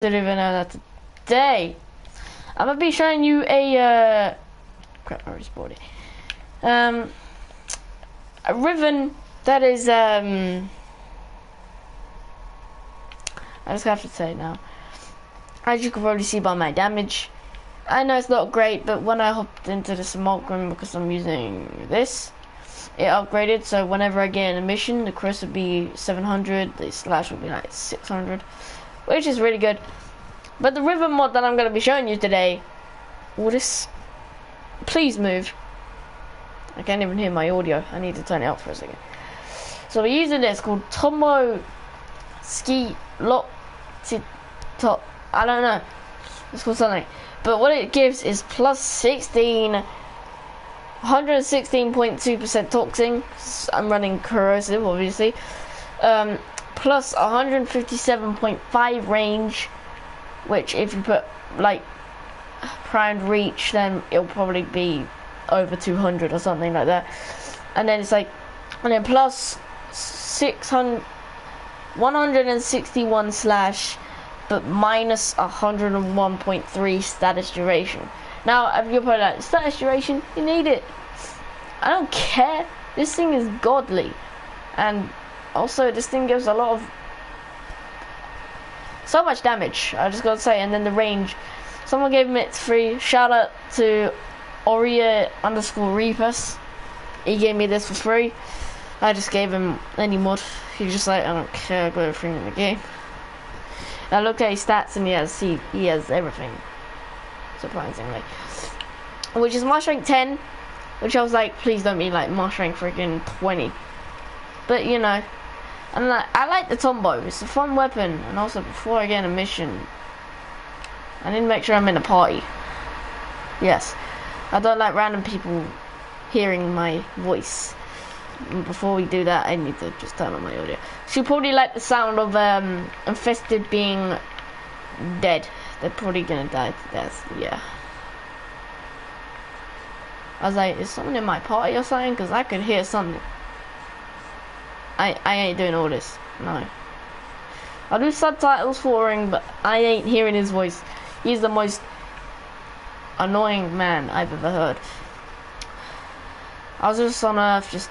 Didn't even know that today. I'm gonna be showing you a crap, I already spoiled it. A riven that is I just have to say it now. As you can probably see by my damage, I know it's not great, but when I hopped into the Warframe, because I'm using this, it upgraded, so whenever I get in a mission, the crit would be 700, the slash would be like 600, which is really good. But the riven mod that I'm going to be showing you today, please move. I can't even hear my audio, I need to turn it up for a second. So we're using this called Tomo Ski Lock Top, I don't know, it's called something. But what it gives is plus 116.2% toxin. I'm running corrosive, obviously. Plus 157.5 range, which if you put like primed reach, then it'll probably be over 200 or something like that. And then it's like, and then plus 161 slash, but minus 101.3 status duration. Now, if you're probably like, status duration, you need it. I don't care. This thing is godly. And also, this thing gives a lot of... so much damage, I just gotta say. And then the range. Someone gave me it free. Shout out to Oria_Reapers. He gave me this for free. I just gave him any mod. He's just like, I don't care, I got everything in the game. I looked at his stats and he has everything, surprisingly. Which is Marsh rank 10, which I was like, please don't be like Marsh rank freaking 20. But you know, and like, I like the Tombow, it's a fun weapon. And also before I get a mission, I need to make sure I'm in a party. Yes, I don't like random people hearing my voice. And before we do that, I need to just turn on my audio. So you probably like the sound of infested being dead. They're probably gonna die to death, yeah. I was like, is someone in my party or something? Because I could hear something. I ain't doing all this, no. I'll do subtitles for him, but I ain't hearing his voice. He's the most annoying man I've ever heard. I was just on Earth, just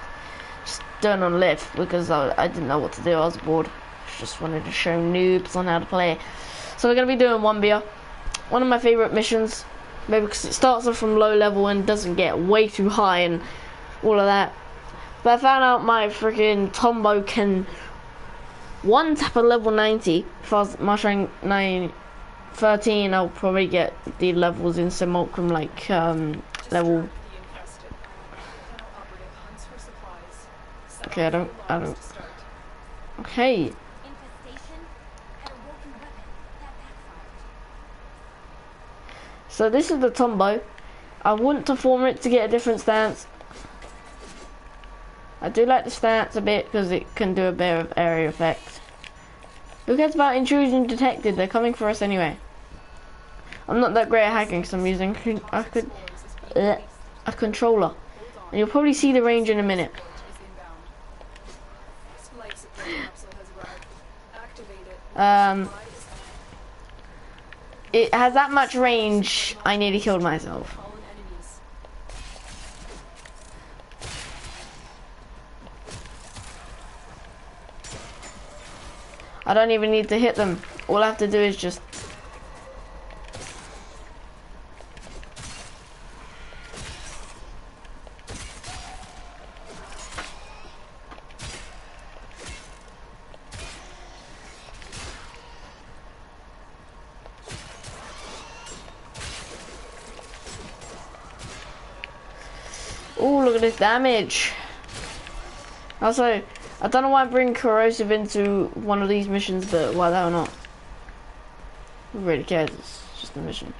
doing on lift because I didn't know what to do. I was bored. Just wanted to show noobs on how to play. So we're gonna be doing 1BR. One of my favorite missions, maybe because it starts off from low level and doesn't get way too high and all of that. But I found out my freaking Tombow can one tap a level 90. If I was Marsh rank 13, I'll probably get the levels in Simulacrum like level. Okay, I don't. Okay. So this is the Tombow. I want to form it to get a different stance. I do like the stance a bit because it can do a bit of area effect. Who cares about intrusion detected? They're coming for us anyway. I'm not that great at hacking because I'm using a controller. And you'll probably see the range in a minute. It has that much range, I nearly killed myself. I don't even need to hit them. All I have to do is just... oh, look at this damage. Also, I don't know why I'm bringing corrosive into one of these missions, but why the hell not? Who really cares? It's just a mission.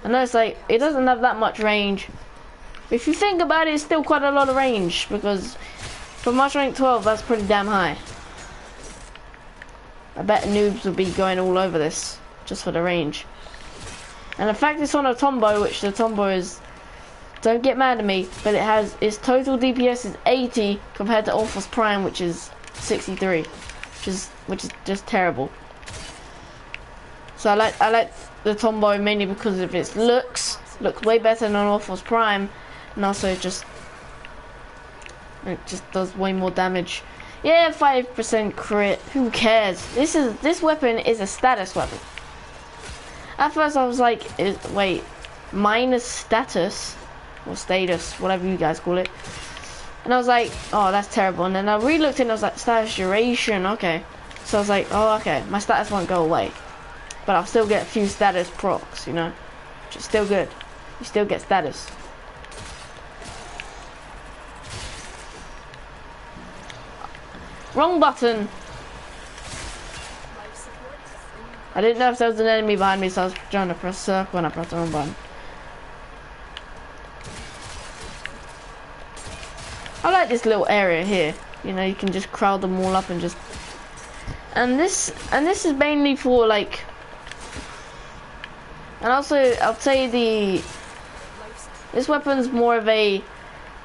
I know it's like, it doesn't have that much range. If you think about it, it's still quite a lot of range, because for Marsh rank 12, that's pretty damn high. I bet noobs will be going all over this, just for the range. And the fact it's on a Tombow, which the Tombow is, don't get mad at me, but it has, its total DPS is 80 compared to Orphos Prime, which is 63. which is just terrible. So I like the Tombow mainly because of its looks way better than Warframe's Prime, and also it just does way more damage. Yeah, 5% crit. Who cares? This weapon is a status weapon. At first I was like, wait, minus status or status, whatever you guys call it. And I was like, oh, that's terrible. And then I re-looked and I was like, status duration, okay. So I was like, oh, okay, my status won't go away, but I'll still get a few status procs, you know, which is still good. You still get status. Wrong button. I didn't know if there was an enemy behind me, so I was trying to press circle and I pressed the wrong button. I like this little area here. You know, you can just crowd them all up and just. And this is mainly for like. And also, I'll say this weapon's more of a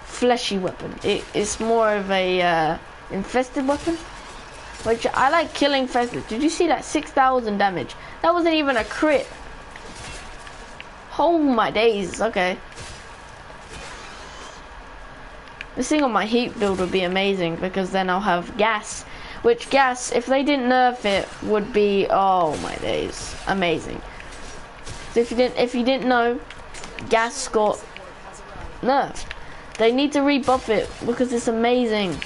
fleshy weapon. It's more of a infested weapon, which I like killing infested. Did you see that 6,000 damage? That wasn't even a crit. Oh my days. Okay. This thing on my heat build would be amazing because then I'll have gas, which gas, if they didn't nerf it, would be, oh my days, amazing. So if you didn't know, gas got nerfed. They need to rebuff it because it's amazing.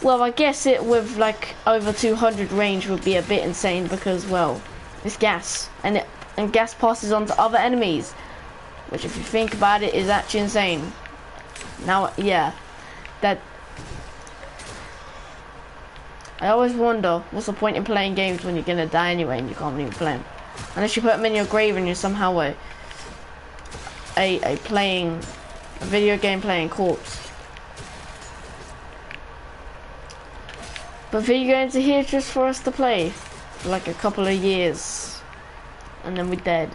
Well, I guess it with like over 200 range would be a bit insane because, well, it's gas and gas passes on to other enemies, which if you think about it is actually insane. Now, yeah, that I always wonder what's the point in playing games when you're gonna die anyway and you can't even play them, unless you put them in your grave and you're somehow a video game playing corpse. But video games are here just for us to play for like a couple of years, and then we're dead.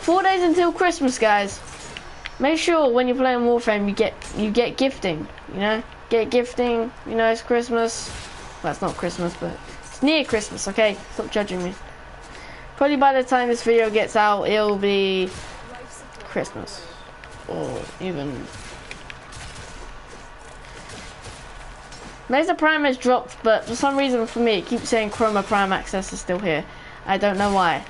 4 days until Christmas, guys. Make sure when you're playing Warframe you get gifting, you know? Get gifting, you know, it's Christmas. Well, it's not Christmas, but it's near Christmas, okay? Stop judging me. Probably by the time this video gets out, it'll be Christmas. Or even... Mesa Prime has dropped, but for some reason for me, it keeps saying Chroma Prime Access is still here. I don't know why.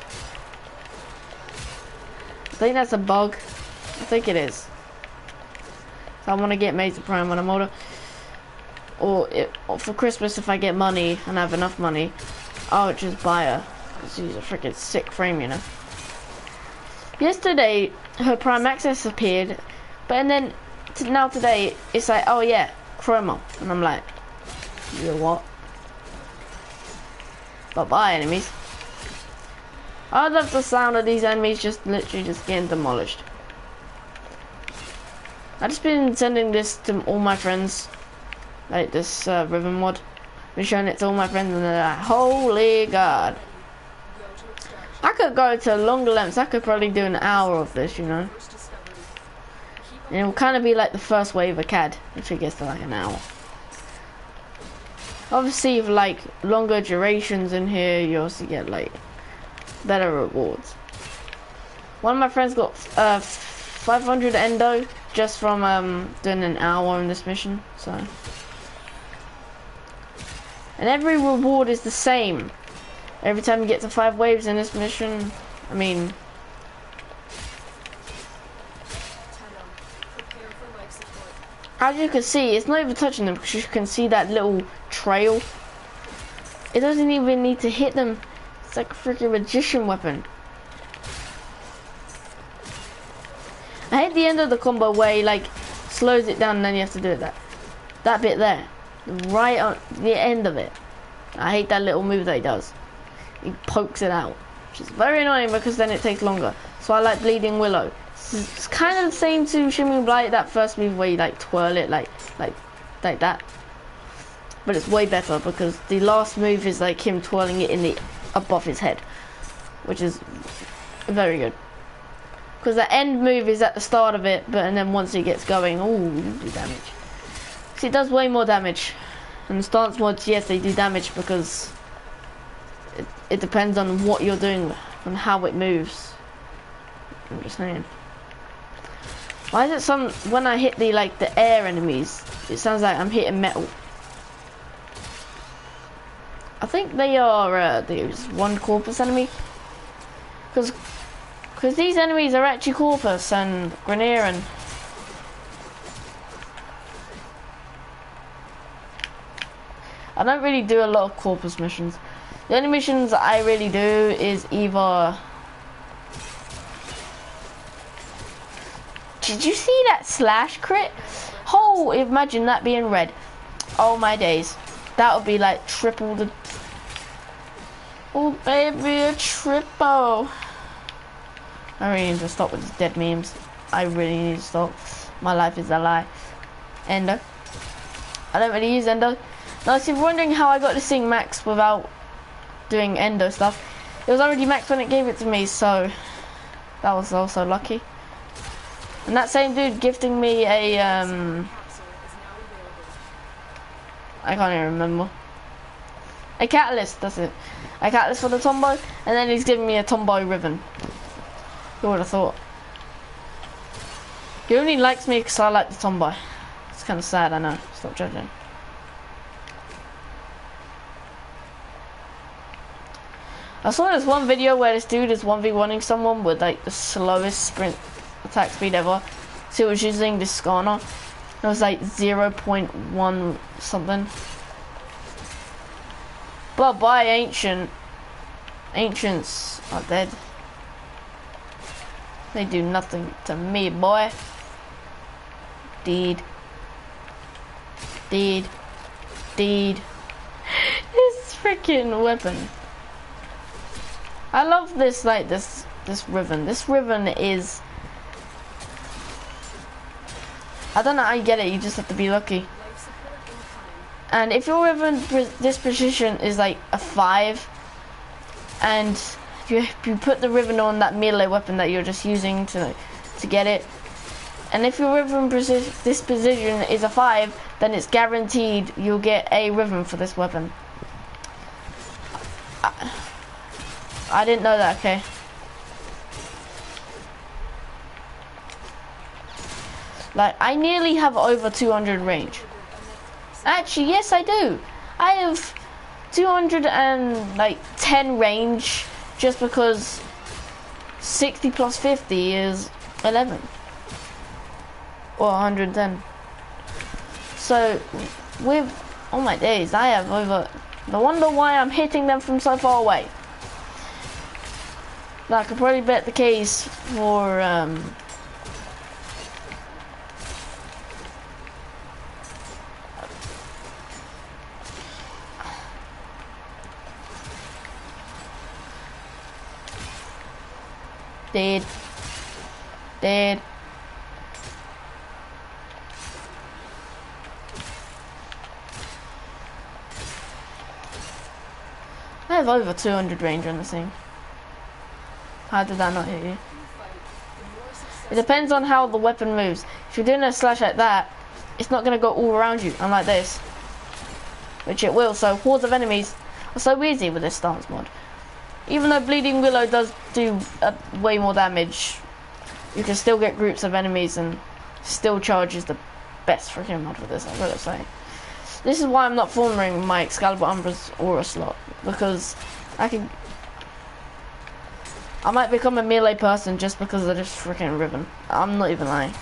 I think that's a bug. I think it is. So I want to get Mesa Prime when I'm older. Or for Christmas, if I get money and have enough money, I'll just buy her. Because she's a freaking sick frame, you know. Yesterday, her Prime Access appeared, but and then now today, it's like, oh yeah, Chroma. And I'm like, you know what? Bye-bye, enemies. I love the sound of these enemies just literally just getting demolished. I've just been sending this to all my friends, like this riven mod. Been showing it to all my friends and they're like, holy god. I could go to longer lengths. I could probably do an hour of this, you know. And it will kind of be like the first wave of CAD if it gets to like an hour. Obviously, with like longer durations in here, you also get like better rewards. One of my friends got 500 endo just from doing an hour on this mission. So, and every reward is the same. Every time you get to 5 waves in this mission, I mean, as you can see, it's not even touching them because you can see that little trail. It doesn't even need to hit them. It's like a freaking magician weapon. I hate the end of the combo where he like slows it down and then you have to do it that bit there, right on the end of it. I hate that little move that he does. He pokes it out, which is very annoying because then it takes longer. So I like Bleeding Willow. It's kind of the same to Shimmering Blight, that first move where you like twirl it like that. But it's way better because the last move is like him twirling it in the above his head, which is very good. Because the end move is at the start of it, but and then once he gets going, oh, you do damage. 'Cause it does way more damage. And the stance mods, yes, they do damage because it depends on what you're doing and how it moves. I'm just saying. Why is it when I hit the air enemies, it sounds like I'm hitting metal. I think they are there's one corpus enemy. Because these enemies are actually corpus and Grenier and I don't really do a lot of corpus missions. The only missions I really do is either... Did you see that slash crit? Oh, imagine that being red. Oh my days. That would be like triple the... Oh baby, a triple. I really need to stop with these dead memes. I really need to stop. My life is a lie. Endo. I don't really use Endo. Now, if you're wondering how I got this thing max without doing Endo stuff, it was already max when it gave it to me, so that was also lucky. And that same dude gifting me a, I can't even remember. A catalyst, that's it. A catalyst for the Tombow, and then he's giving me a Tombow riven. Who would have thought? He only likes me because I like the Tombow. It's kind of sad, I know. Stop judging. I saw this one video where this dude is 1v1ing someone with like the slowest sprint attack speed ever. So he was using this scanner. It was like 0.1 something. But by ancients are dead. They do nothing to me, boy. Deed. This freaking weapon. I love this, like, this riven. This riven is... I don't know how you get it, you just have to be lucky. And if your riven disposition is like a 5, and you put the riven on that melee weapon that you're just using to get it, and if your riven disposition is a 5, then it's guaranteed you'll get a riven for this weapon. I didn't know that, okay. Like, I nearly have over 200 range. Actually, yes, I do. I have 210 range just because 60 plus 50 is 11. Or 110. So, with all my days, I have over... No wonder why I'm hitting them from so far away. I could probably bet the case for dead. I have over 200 range on this thing. How did that not hit you? It depends on how the weapon moves. If you're doing a slash like that, it's not going to go all around you, unlike this. Which it will, so hordes of enemies are so easy with this stance mod. Even though Bleeding Willow does do way more damage, you can still get groups of enemies and still charge is the best freaking mod for this, I've got to say. This is why I'm not forming my Excalibur Umbra's Aura slot, because I might become a melee person just because of this freaking riven. I'm not even lying.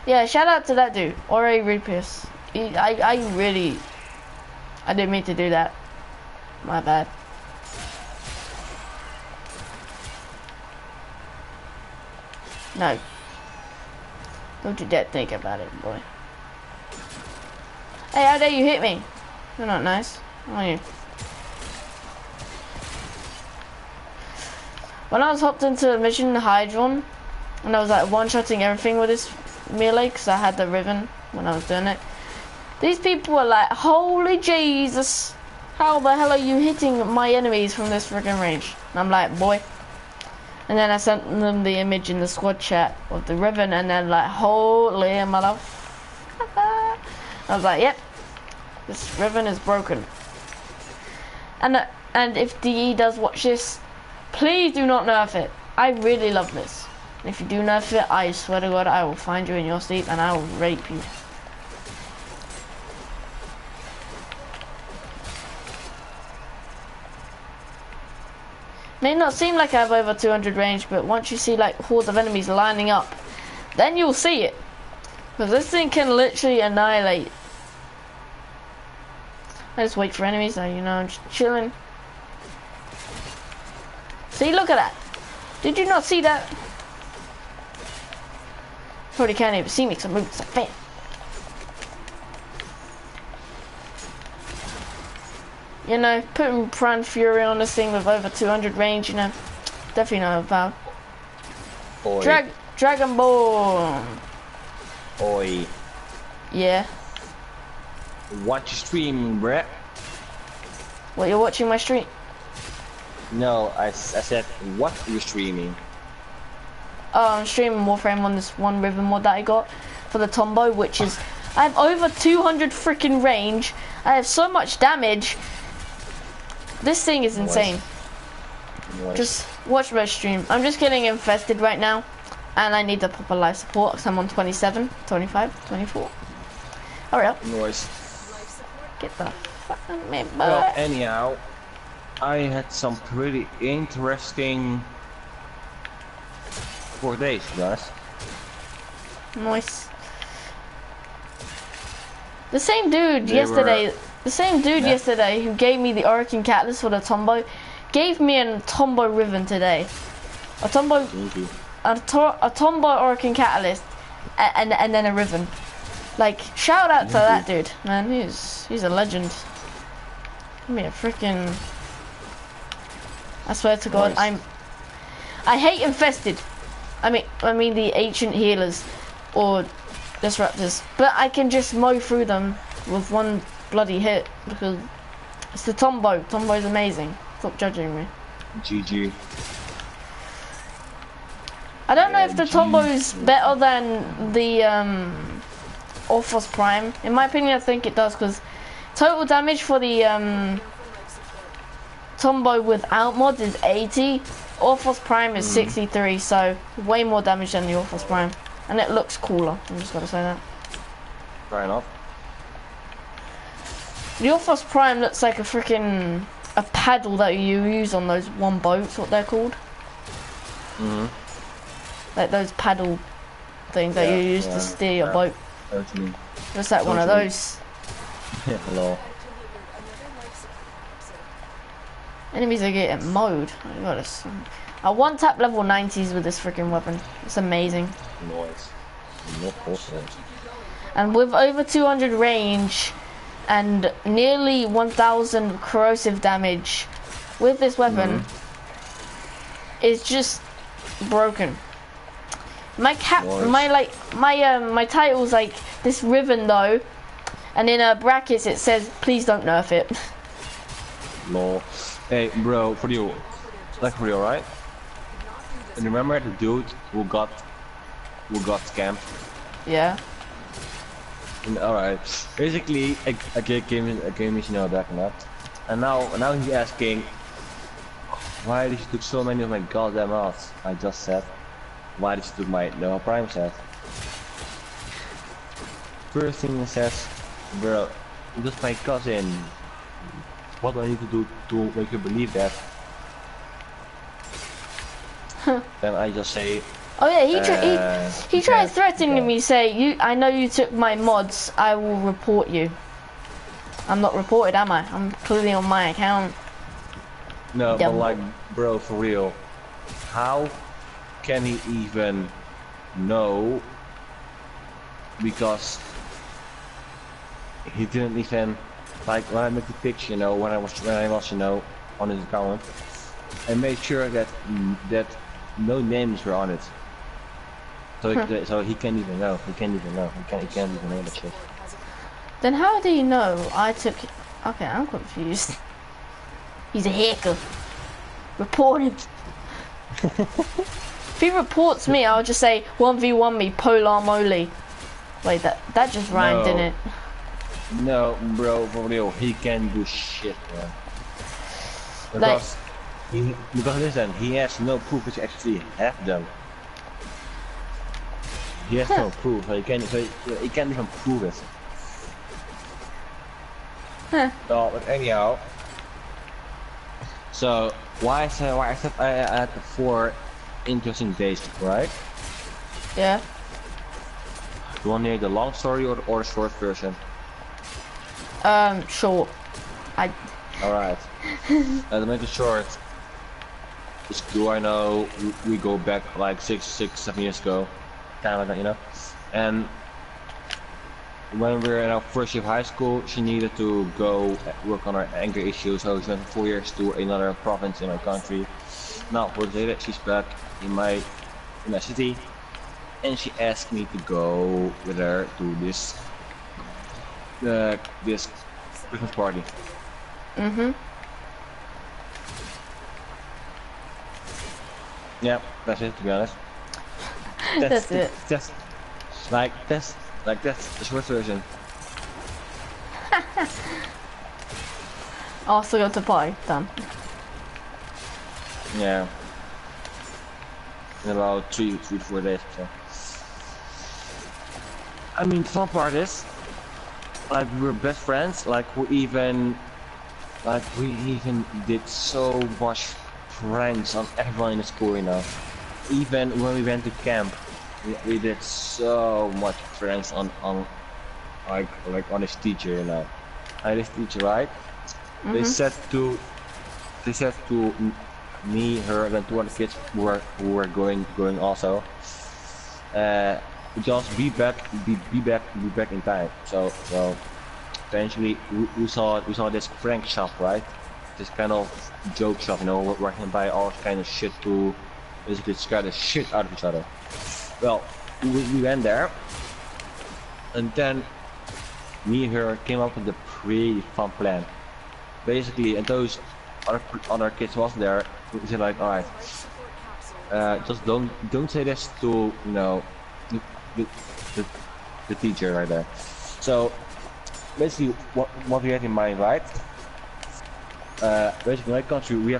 Yeah, shout out to that dude, Ore Rupius. I didn't mean to do that. My bad. No. Don't you dare think about it, boy. Hey, how dare you hit me? You're not nice, are you? When I was hopped into the mission Hydron, and I was like one-shotting everything with this melee, because I had the riven when I was doing it, these people were like, holy Jesus, how the hell are you hitting my enemies from this freaking range? And I'm like, boy. And then I sent them the image in the squad chat of the riven, and then like, holy motherfucker. I was like, yep, this riven is broken. And if DE does watch this, please do not nerf it. I really love this. If you do nerf it, I swear to God, I will find you in your sleep and I will rape you. May not seem like I have over 200 range, but once you see like hordes of enemies lining up, then you'll see it. Because this thing can literally annihilate. I just wait for enemies, you know, I'm just chilling. See, look at that. Did you not see that? Probably can't even see me because I'm moving so fast. You know, putting Pran Fury on this thing with over 200 range, you know, definitely not about. Dragon Ball. Oi. Yeah. Watch your stream, bruh. What, you're watching my stream? No, I said, what are you streaming? Oh, I'm streaming Warframe on this one riven mod that I got for the Tombow, which is, I have over 200 freaking range. I have so much damage. This thing is insane. Nice. Just watch my stream. I'm just getting infested right now, and I need to pop a life support because I'm on 27, 25, 24. Hurry up. Nice. Get the fuck out of me, boy. Well, anyhow, I had some pretty interesting 4 days, guys. Nice. The same dude yesterday who gave me the Oracle Catalyst for the Tombow gave me a Tombow Riven today. A Tombow Oracle Catalyst and then a Riven. Like, shout out to that dude, man. He's a legend. Give me a freaking. I swear to God, nice. I hate infested. I mean the ancient healers or disruptors, but I can just mow through them with one bloody hit because it's the Tombow. Tombow's amazing. Stop judging me. GG. I don't know if the Tombow is better than the Orphos Prime. In my opinion, I think it does because total damage for the Tombow without mods is 80. Orphos Prime is 63, so way more damage than the Orphos Prime. And it looks cooler, I'm just gotta say that. Fair enough. The Orphos Prime looks like a paddle that you use on those one boats, what they're called. Like those paddle things that you use to steer your boat. Looks like one of those. Hello. Enemies are getting mowed. I got this. I one tap level 90s with this freaking weapon. It's amazing. Nice. And with over 200 range and nearly 1000 corrosive damage with this weapon, it's just broken. My title's like this riven though, and in brackets it says please don't nerf it. No. Hey, bro, for you, right? And remember the dude who got scammed? Yeah. Alright. Basically, I came in, you know, back and that. And now he's asking, why did you took so many of my goddamn odds? I just said, why did you took my no prime set? First thing he says, bro, just my cousin. What do I need to do to make you believe that? Then I just say. Oh yeah, he tried threatening me, say, I know you took my mods, I will report you. I'm not reported, am I? I'm clearly on my account. No, but like, bro, for real, how can he even know? Because he didn't even, like, when I make the picture, you know, when I was, you know, on his account, I made sure that no names were on it. So he can't even know. He can't even know that shit. Then how do you know I took? Okay, I'm confused. He's a hacker. Report him. If he reports me, I'll just say 1v1 me, polar moly. Wait, that just rhymed, didn't it? No, bro, for real, he can do shit, man. Like, Because listen, he has no proof that you actually have them. He has huh, no proof, so he can't even prove it. huh, No, but anyhow, so why I said I had 4 interesting days, right? yeah. You want to hear the long story or the short version? Short. I. Alright. To make it short, it's cool, I know we go back like 7 years ago. Kind of like that, you know? And when we were in our first year of high school, she needed to go work on her anger issue, so she went for 4 years to another province in my country. Now, for later, she's back in my city, and she asked me to go with her to this Christmas party. Mhm. Yeah, that's it. To be honest, That's it. That's that's the short version. Also go to pie then. Yeah, in about 3 to 4 days or so. I mean, the fun part is, like, we were best friends. We even did so much pranks on everyone in the school, you know. Even when we went to camp, we did so much pranks on like on this teacher, you know. And this teacher, right? They Mhm. said to me, her, and 2 other kids who were going also. Uh, just be back in time. So eventually we saw this prank shop, right? This kind of joke shop, you know, where you can buy all kind of shit to basically scare the shit out of each other. Well, we went there, and then me and her came up with a pretty fun plan. Basically, and those other kids was there. We said like, all right, just don't say this to, you know, the, the, the teacher right there. So basically, what we had in mind, right? Basically, in my country, we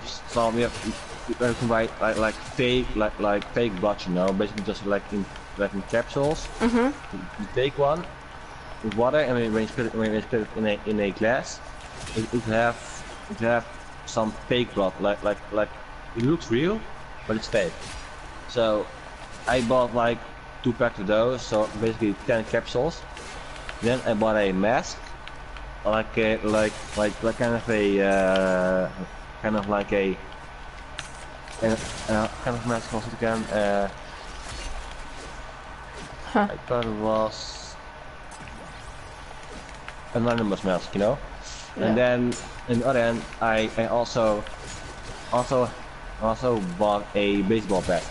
can buy like fake blood, you know, basically just like in capsules. Mhm. You take one with water, and when you split it in a glass, it have some fake blood, like it looks real, but it's fake. So I bought like 2 packs of those, so basically 10 capsules. Then I bought a mask, like kind of like a kind of mask was it again? Huh. I thought it was anonymous mask, you know. Yeah. And then on the other hand, I also bought a baseball bat.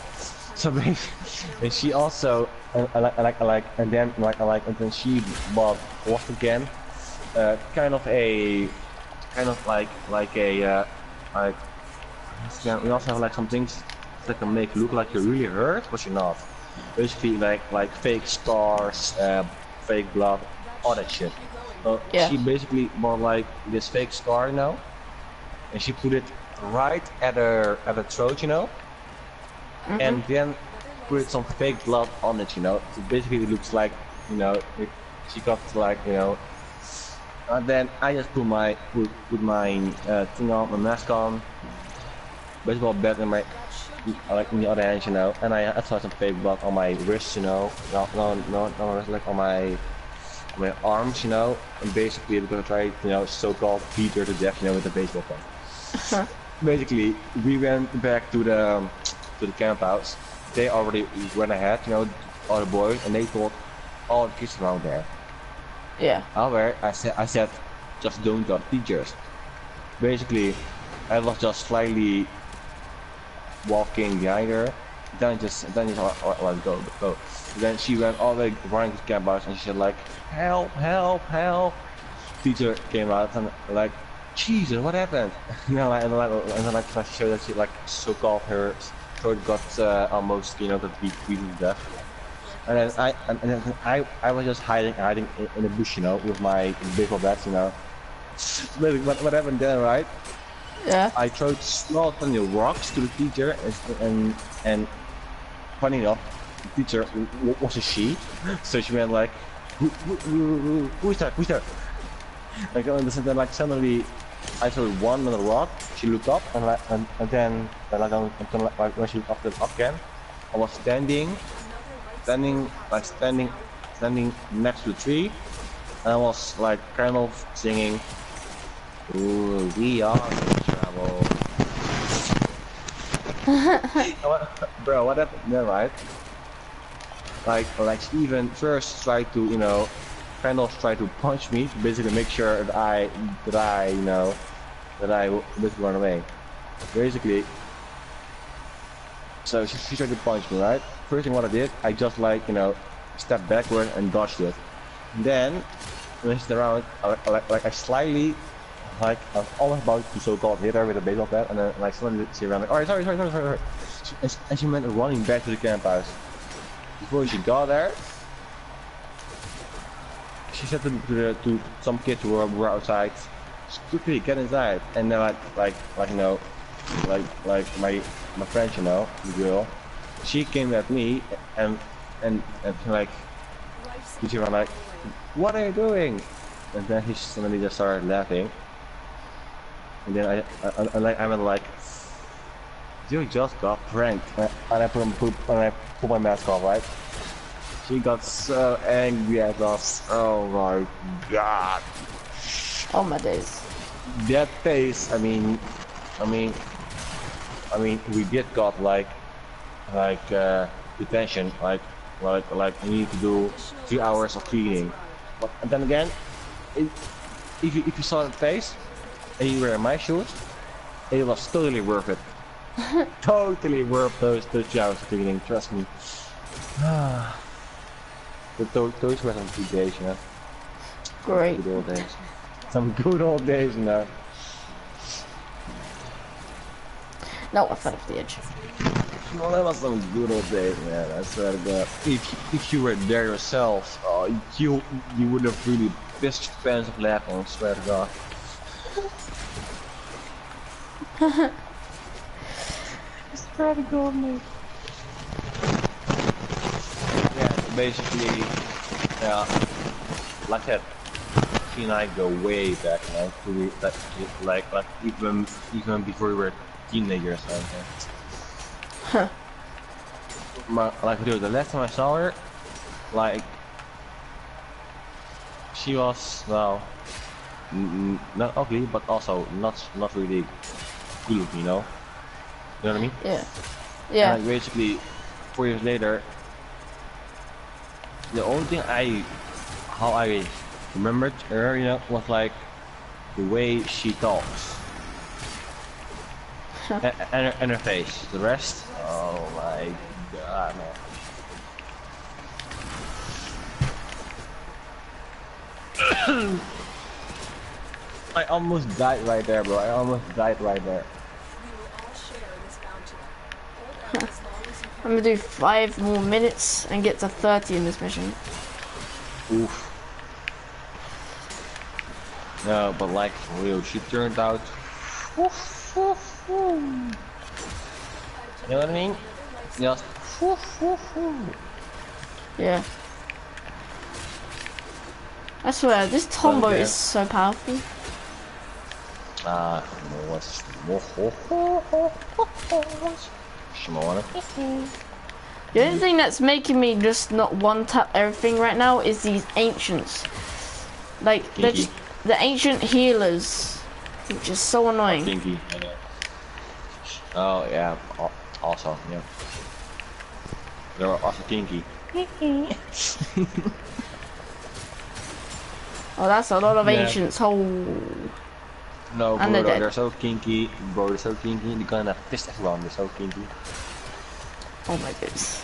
So and she also and then and then she bought once again kind of like a like yeah, we also have like some things that can make it look like you're really hurt, but you're not. Basically like fake scars, fake blood, all that shit. So Yeah. she basically bought like this fake scar, you know, and she put it right at her throat, you know, Mhm. and then put some fake blood on it, you know. So basically it looks like, you know, she got like, you know. And then I just put my thing on, my mask on, baseball bat in my like in the other hand, you know, and I saw some fake blood on my wrist, you know, no, like on my arms, you know, and basically we're gonna try, you know, so-called beat her to death, you know, with a baseball bat. Basically, we went back to the camp house. They already went ahead, you know, all the boys, and they told all the kids around there. Yeah. However, I said, just don't tell teachers. Basically, I was just slightly walking behind her. Then just go. Then she went all the way running to the camp house, and she said like, help, help, help. Teacher came out and like, Jesus, what happened? You know, and then like trying to show that she like so-called her throat got almost, you know, got beaten to death. And then I was just hiding in a bush, you know, with my baseball bats, you know. What happened then, right? Yeah. I threw small tiny rocks to the teacher, and funny enough, the teacher was a she, so she went like, who's that? Who's that? Like, and then like suddenly, I threw one little rock. She looked up, and then like when she looked up again, I was standing next to the tree, and I was like kind of singing, "Ooh, we are in trouble." Bro, what happened there, right? Like she even first tried to, you know, kind of try to punch me to basically make sure that you know, that I basically run away. Basically, so she tried to punch me, right? First thing what I did, I just like, you know, stepped backward and dodged it. And then when she's around, I slightly, like I was almost about to so-called hit her with a baseball bat, and then like suddenly she ran like, alright, sorry. And she went running back to the camp house. Before she got there, she said to some kids who were outside, quickly get inside. And then like you know, like my friend, you know, the girl, she came at me and like she was like, what are you doing? And then he suddenly just started laughing. And then I went like, you just got pranked. And I put my mask off, right? She got so angry at us. Oh my god. Oh my days. That face, I mean, we did got like detention, like we need to do 3 hours of cleaning. But and then again, if you saw the face and you were in my shoes, it was totally worth it. Totally worth those 3 hours of cleaning. Trust me. But those were some good days, you know. Great. Good old days. Some good old days, you know. No, I fell off the edge. Well, that was some good old days, man. I swear to God. If you were there yourself, you would have really pissed your pants of laughing. I swear to God. I swear to God, mate. Yeah, so basically, yeah, like I said, she and I go way back, man. Like even before we were teenagers, I think. Huh. Like, dude, the last time I saw her, like, she was, well, not ugly, but also not really good looking, you know? You know what I mean? Yeah. Yeah. And, like, basically, 4 years later, the only thing how I remembered her, you know, was like the way she talks. And her face. The rest, oh my god, man. I almost died right there, bro. I almost died right there. I'm gonna do 5 more minutes and get to 30 in this mission. Oof. No, but like for real, she turned out. Woof, woof, woof. You know what I mean? Just. Woof, woof, woof. Yeah. I swear, this Tombow is so powerful. The only thing that's making me just not one-tap everything right now is these ancients. Like, they're just the ancient healers, which is so annoying. Kinky. Oh yeah, also, yeah. They're also kinky. Oh, that's a lot of ancients. Oh. No, and bro, they're so kinky. Bro, they're so kinky. They're gonna fist everyone. They're so kinky. Oh my goodness.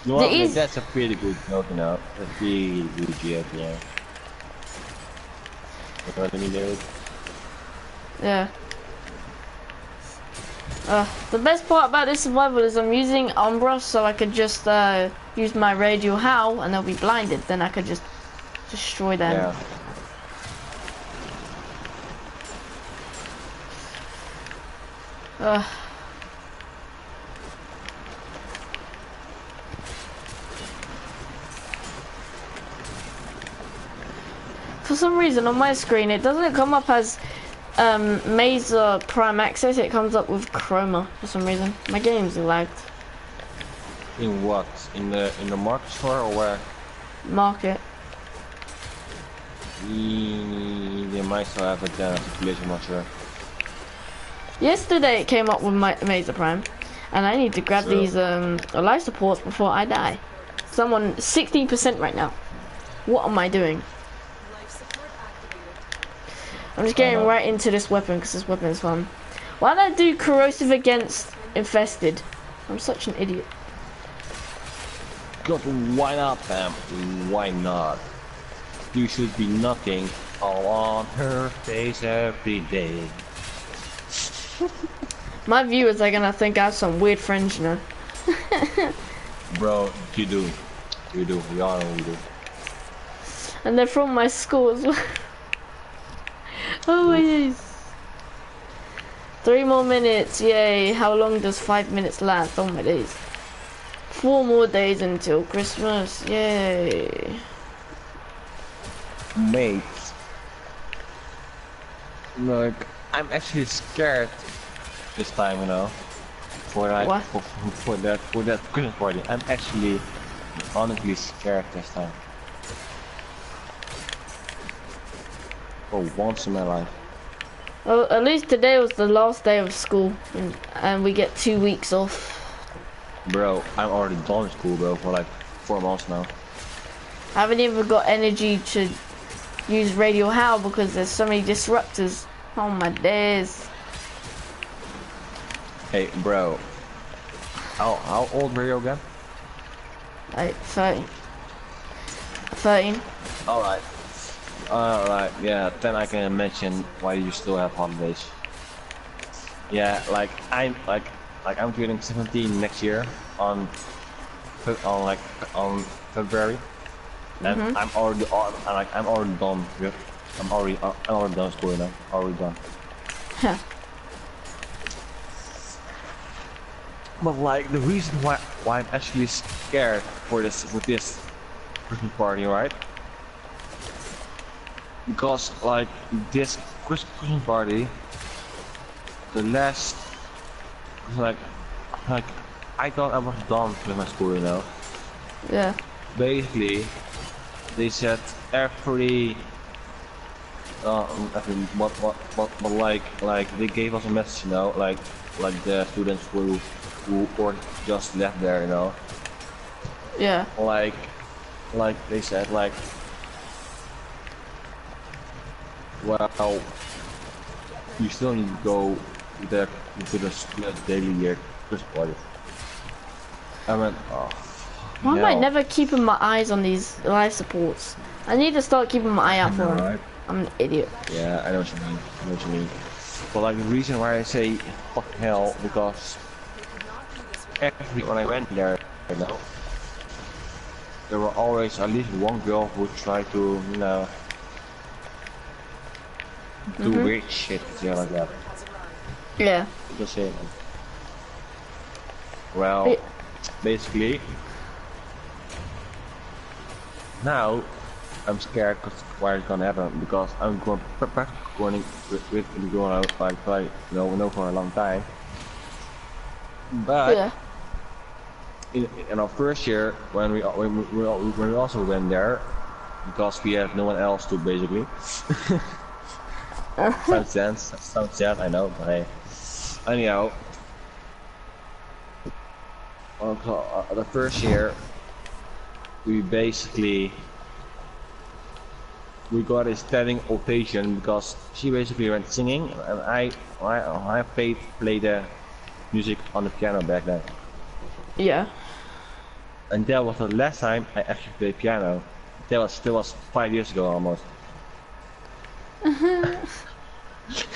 You know what? That's a pretty good joke, you know. That's a really good joke, yeah. You know what I mean, dude? Yeah. The best part about this survival is I'm using Umbra, so I could just use my radial howl and they'll be blinded. Then I could just destroy them. Yeah. For some reason on my screen it doesn't come up as Mazer Prime Access, it comes up with Chroma for some reason. My game's lagged. In what? In the market store or where? Market. They might still have it then as a glitch, I'm not sure. Yesterday it came up with my Mazer Prime, and I need to grab these life supports before I die. Someone 16% right now. What am I doing? I'm just getting right into this weapon because this weapon is fun. Why did I do corrosive against infested? I'm such an idiot. Because why not, fam? Why not? You should be knocking all on her face every day. My viewers are gonna think I have some weird friends, you know. Bro, you do. You do. We all know you do. And they're from my school as well. Oh my days. 3 more minutes, yay. How long does 5 minutes last? Oh my days. 4 more days until Christmas, yay. Mate. Look, I'm actually scared this time, you know. For like for that Christmas party. I'm actually honestly scared this time. For once in my life. Well, at least today was the last day of school, and we get 2 weeks off. Bro, I'm already done with school, bro, for like 4 months now. I haven't even got energy to use radial howl because there's so many disruptors. Oh my days. Hey, bro. How old were you again? Like 13. 13. Alright. Alright, yeah, then I can mention why you still have holidays. Yeah, like I'm turning 17 next year on February, and I'm already done. I'm already done school now. Already done. Huh. But like the reason why I'm actually scared for this Christmas party, right? Because like this Christmas party, the last like I thought I was done with my school, you know. Yeah. Basically, they said every but like they gave us a message, you know, like the students who were just left there, you know. Yeah. Like they said like, well, you still need to go there to the daily Christmas party. I went, oh. Why am I never keeping my eyes on these life supports? I need to start keeping my eye out for them. Right? I'm an idiot. Yeah, I know what you mean. I know what you mean. But like the reason why I say fuck hell, because when I went there, you know, there were always at least one girl who tried to, you know, do weird shit, yeah, like that. Yeah. Just saying. Well, basically, now I'm scared because what is gonna happen, because I'm going going out like you know for a long time. But Yeah. in our first year, when we also went there, because we have no one else to basically. Sounds sad, I know, but hey. Anyhow, the first year, we got a standing ovation because she basically went singing, and I played the music on the piano back then. Yeah. And that was the last time I actually played piano. That was 5 years ago almost.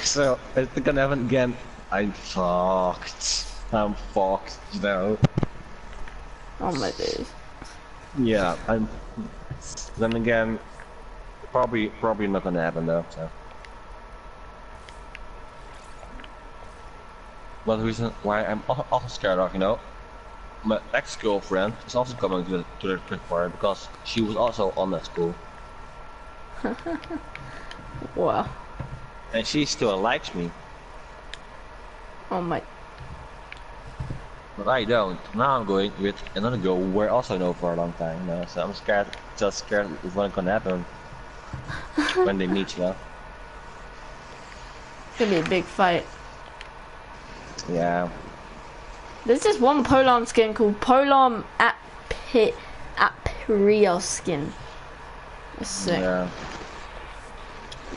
So it's gonna happen again I'm fucked. I'm fucked, you know. Oh my days. Yeah, I'm. Then again, probably not gonna happen though. So. But the reason why I'm also scared of, you know, my ex-girlfriend is also coming to the trip party because she was also on that school. Wow. And she still likes me, Oh my. but I don't. Now I'm going with another girl who I also know for a long time, you know. So I'm scared, just scared of what's gonna happen when they meet, you know. It's gonna be a big fight. Yeah. There's this one Polarm skin called Polarm Apria skin. It's sick. Yeah.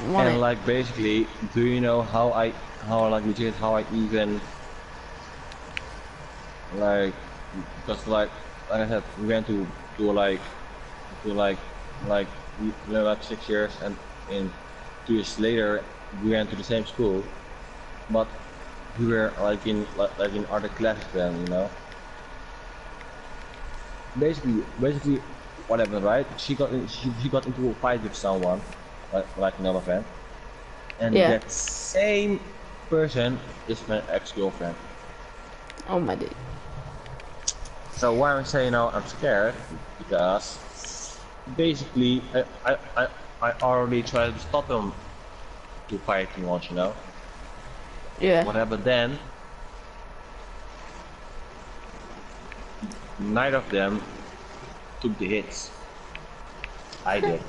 Want And it. like basically, do you know how I even like because like I said we went to like to like you know, like 6 years and in 2 years later we went to the same school, but we were like in other classes then, you know. Basically what happened, right? She got into a fight with someone like another friend. And Yeah. that same person is my ex-girlfriend. Oh my days. So why I'm saying now I'm scared because basically I already tried to stop them to fighting once, you know. Yeah. What happened then? Neither of them took the hits. I did.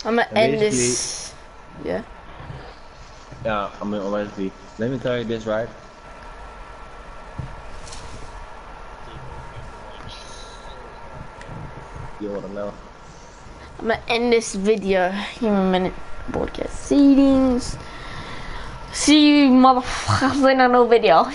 I'm gonna And end basically, this. Yeah. yeah, I mean honestly, let me tell you this, right? You wanna know? I'm gonna end this video. Give me a minute. Broadcast settings. See you motherfuckers in another video.